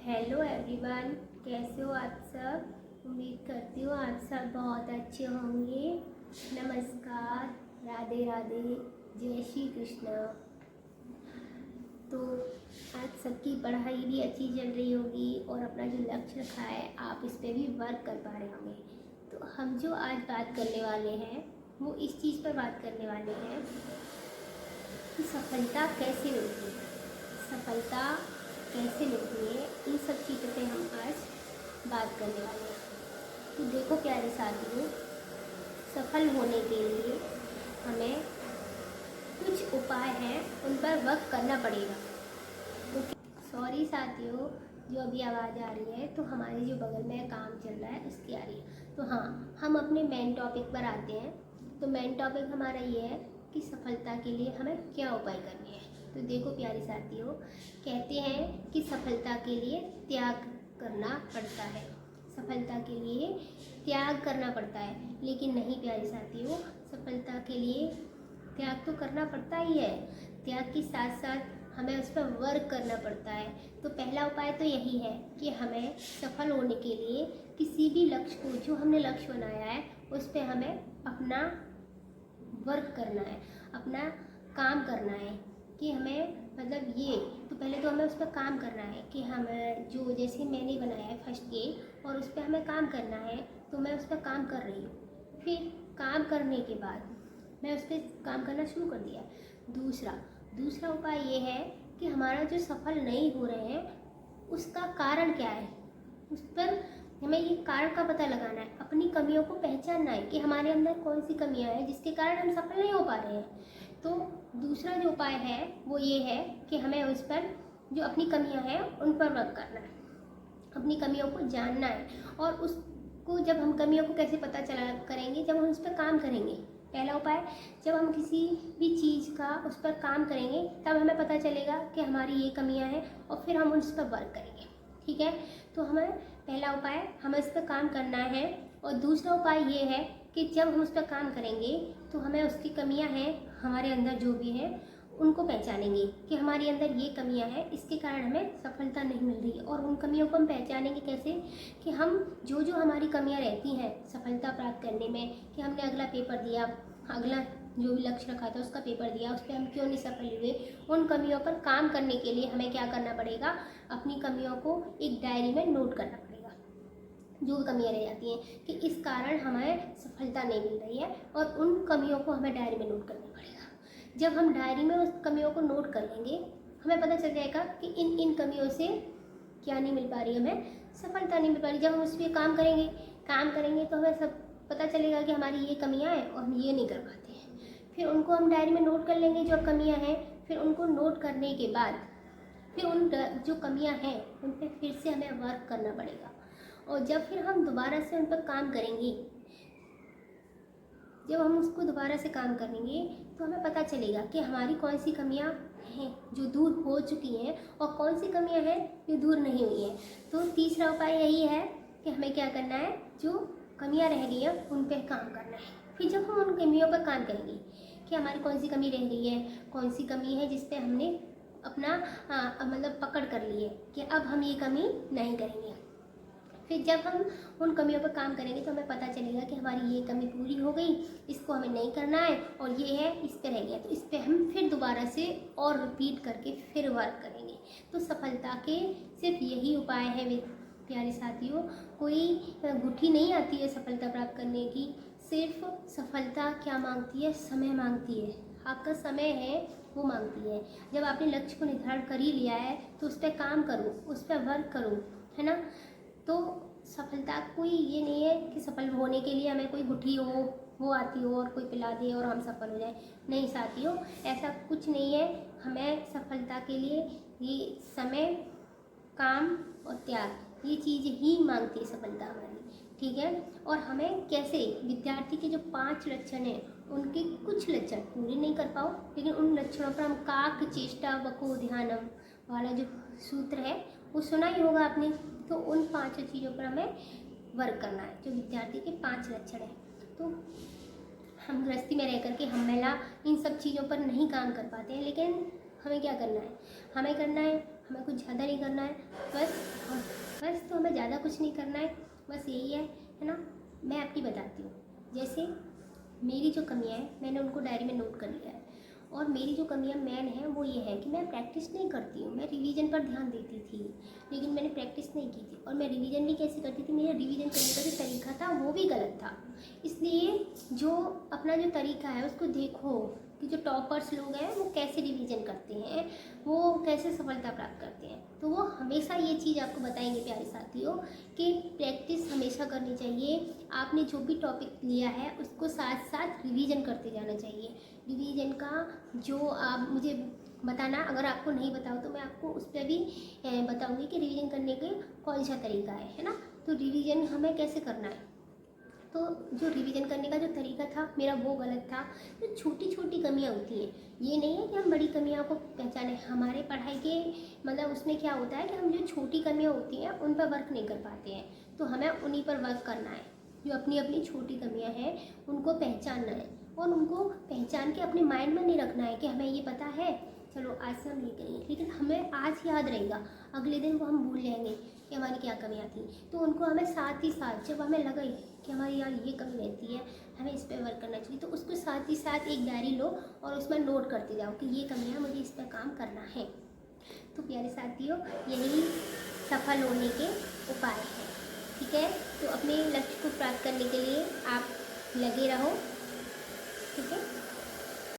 Hello everyone, कैसे हो आप सब। उम्मीद करती हूँ आप सब बहुत अच्छे होंगे। नमस्कार, राधे राधे, जय श्री कृष्ण। तो आज सबकी पढ़ाई भी अच्छी चल रही होगी और अपना जो लक्ष्य रखा है आप इस पर भी वर्क कर पा रहे होंगे। तो हम जो आज बात करने वाले हैं वो इस चीज़ पर बात करने वाले हैं कि सफलता कैसे मिलती है, सफलता कैसे मिलती है, इन सब चीज़ों पे हम आज बात करने वाले हैं। तो देखो प्यारे साथियों, सफल होने के लिए हमें कुछ उपाय हैं, उन पर वर्क करना पड़ेगा। सॉरी साथियों, जो अभी आवाज़ आ रही है तो हमारे जो बगल में काम चल रहा है उसकी आ रही है। तो हाँ, हम अपने मेन टॉपिक पर आते हैं। तो मेन टॉपिक हमारा ये है कि सफलता के लिए हमें क्या उपाय करने हैं। तो देखो प्यारे साथियों, कहते हैं कि सफलता के लिए त्याग करना पड़ता है, सफलता के लिए त्याग करना पड़ता है। लेकिन नहीं प्यारे साथियों, सफलता के लिए त्याग तो करना पड़ता ही है, त्याग के साथ साथ हमें उस पर वर्क करना पड़ता है। तो पहला उपाय तो यही है कि हमें सफल होने के लिए किसी भी लक्ष्य को, जो हमने लक्ष्य बनाया है, उस पर हमें अपना वर्क करना है, अपना काम करना है। कि हमें मतलब ये तो पहले तो हमें उस पर काम करना है कि हमें जो जैसे मैंने बनाया है फर्स्ट गेट और उस पर हमें काम करना है। तो मैं उस पर काम कर रही हूँ। फिर काम करने के बाद मैं उस पर काम करना शुरू कर दिया। दूसरा उपाय ये है कि हमारा जो सफल नहीं हो रहे हैं उसका कारण क्या है, उस पर हमें ये कारण का पता लगाना है, अपनी कमियों को पहचानना है कि हमारे अंदर कौन सी कमियां हैं जिसके कारण हम सफल नहीं हो पा रहे हैं। तो दूसरा जो उपाय है वो ये है कि हमें उस पर जो अपनी कमियां हैं उन पर वर्क करना है, अपनी कमियों को जानना है। और उसको जब हम कमियों को कैसे पता चला करेंगे, जब हम उस पर काम करेंगे। पहला उपाय, जब हम किसी भी चीज़ का उस पर काम करेंगे तब हमें पता चलेगा कि हमारी ये कमियां हैं और फिर हम उस पर वर्क करेंगे। ठीक है, तो हमें पहला उपाय हमें उस पर काम करना है। और दूसरा उपाय ये है कि जब हम उस पर काम करेंगे तो हमें उसकी कमियां हैं हमारे अंदर जो भी हैं उनको पहचानेंगे कि हमारे अंदर ये कमियां हैं, इसके कारण हमें सफलता नहीं मिल रही है। और उन कमियों को हम पहचानेंगे कैसे कि हम जो हमारी कमियां रहती हैं सफलता प्राप्त करने में, कि हमने अगला पेपर दिया, अगला जो भी लक्ष्य रखा था उसका पेपर दिया, उस पर हम क्यों नहीं सफल हुए, उन कमियों पर काम करने के लिए हमें क्या करना पड़ेगा, अपनी कमियों को एक डायरी में नोट करना पड़ेगा, जो कमियां रह जाती हैं कि इस कारण हमें सफलता नहीं मिल रही है, और उन कमियों को हमें डायरी में नोट करना पड़ेगा। जब हम डायरी में उस कमियों को नोट कर लेंगे हमें पता चल जाएगा कि इन कमियों से क्या नहीं मिल पा रही, हमें सफलता नहीं मिल पा रही। जब हम उस पर काम करेंगे तो हमें सब पता चलेगा कि हमारी ये कमियां हैं और हम ये नहीं कर पाते हैं। फिर उनको हम डायरी में नोट कर लेंगे जो कमियां हैं। फिर उनको नोट करने के बाद फिर उन जो कमियां हैं उन पर फिर से हमें वर्क करना पड़ेगा। और जब फिर हम दोबारा से उन पर काम करेंगे, जब हम उसको दोबारा से काम करेंगे तो हमें पता चलेगा कि हमारी कौन सी कमियां हैं जो दूर हो चुकी हैं और कौन सी कमियां हैं जो दूर नहीं हुई हैं। तो तीसरा उपाय यही है कि हमें क्या करना है, जो कमियां रह गई हैं उन पर काम करना है। फिर जब हम उन कमियों पर काम करेंगे कि हमारी कौन सी कमी रह गई है, कौन सी कमी है जिस पे हमने अपना मतलब पकड़ कर ली है कि अब हम ये कमी नहीं करेंगे। फिर जब हम उन कमियों पर काम करेंगे तो हमें पता चलेगा कि हमारी ये कमी पूरी हो गई, इसको हमें नहीं करना है, और ये है इस पे रह गया, तो इस पे हम फिर दोबारा से और रिपीट करके फिर वर्क करेंगे। तो सफलता के सिर्फ यही उपाय है प्यारे साथियों। कोई गुठी नहीं आती है सफलता प्राप्त करने की। सिर्फ सफलता क्या मांगती है, समय मांगती है, आपका समय है वो मांगती है। जब आपने लक्ष्य को निर्धारण कर ही लिया है तो उस पर काम करो, उस पर वर्क करो, है ना। तो सफलता कोई ये नहीं है कि सफल होने के लिए हमें कोई गुठी हो, वो आती हो और कोई पिला दे और हम सफल हो जाए। नहीं साथियों, ऐसा कुछ नहीं है। हमें सफलता के लिए ये समय, काम और त्याग, ये चीज़ ही मांगती है सफलता हमारी। ठीक है, और हमें कैसे, विद्यार्थी के जो 5 लक्षण हैं उनके कुछ लक्षण पूरे नहीं कर पाओ, लेकिन उन लक्षणों पर हम काक चेष्टा वको ध्यानम वाला जो सूत्र है वो सुना ही होगा आपने। तो उन 5 चीज़ों पर हमें वर्क करना है, जो विद्यार्थी के 5 लक्षण हैं। तो हम गृहस्थी में रह करके हम महिला इन सब चीज़ों पर नहीं काम कर पाते हैं, लेकिन हमें क्या करना है, हमें कुछ ज़्यादा नहीं करना है। बस हम बस, तो हमें ज़्यादा कुछ नहीं करना है, बस यही है ना। मैं आपकी बताती हूँ, जैसे मेरी जो कमियाँ हैं मैंने उनको डायरी में नोट कर लिया है। और मेरी जो कमियाँ मेन है वो ये है कि मैं प्रैक्टिस नहीं करती हूँ। मैं रिवीजन पर ध्यान देती थी, लेकिन मैंने प्रैक्टिस नहीं की थी। और मैं रिवीजन भी कैसे करती थी, मेरा रिवीजन करने का जो तरीका था वो भी गलत था। इसलिए जो अपना जो तरीका है उसको देखो कि जो टॉपर्स लोग हैं वो कैसे रिवीजन करते हैं, वो कैसे सफलता प्राप्त करते हैं। तो वो हमेशा ये चीज़ आपको बताएंगे प्यारे साथियों कि प्रैक्टिस हमेशा करनी चाहिए। आपने जो भी टॉपिक लिया है उसको साथ साथ रिवीजन करते जाना चाहिए। रिवीजन का जो आप मुझे बताना, अगर आपको नहीं बताओ तो मैं आपको उस पर भी बताऊंगी कि रिवीजन करने के कौन सा तरीका है ना। तो रिवीजन हमें कैसे करना है, तो जो रिवीजन करने का जो तरीका था मेरा वो गलत था। जो छोटी छोटी कमियां होती हैं, ये नहीं है कि हम बड़ी कमियों को पहचाने। हमारे पढ़ाई के मतलब उसमें क्या होता है कि हम जो छोटी कमियां होती हैं उन पर वर्क नहीं कर पाते हैं, तो हमें उन्हीं पर वर्क करना है। जो अपनी अपनी छोटी कमियां हैं उनको पहचानना है, और उनको पहचान के अपने माइंड में नहीं रखना है कि हमें ये पता है, चलो आज से हम ये करेंगे। लेकिन हमें आज याद रहेगा, अगले दिन वो हम भूल जाएंगे कि हमारी क्या कमियां थी। तो उनको हमें साथ ही साथ, जब हमें लगे कि हमारी यार ये कमी रहती है, हमें इस पर वर्क करना चाहिए, तो उसको साथ ही साथ एक डायरी लो और उसमें नोट करते जाओ कि ये कमियां मुझे इस पर काम करना है। तो प्यारे साथियों, यही सफल होने के उपाय हैं। ठीक है, तो अपने लक्ष्य को प्राप्त करने के लिए आप लगे रहो। ठीक है।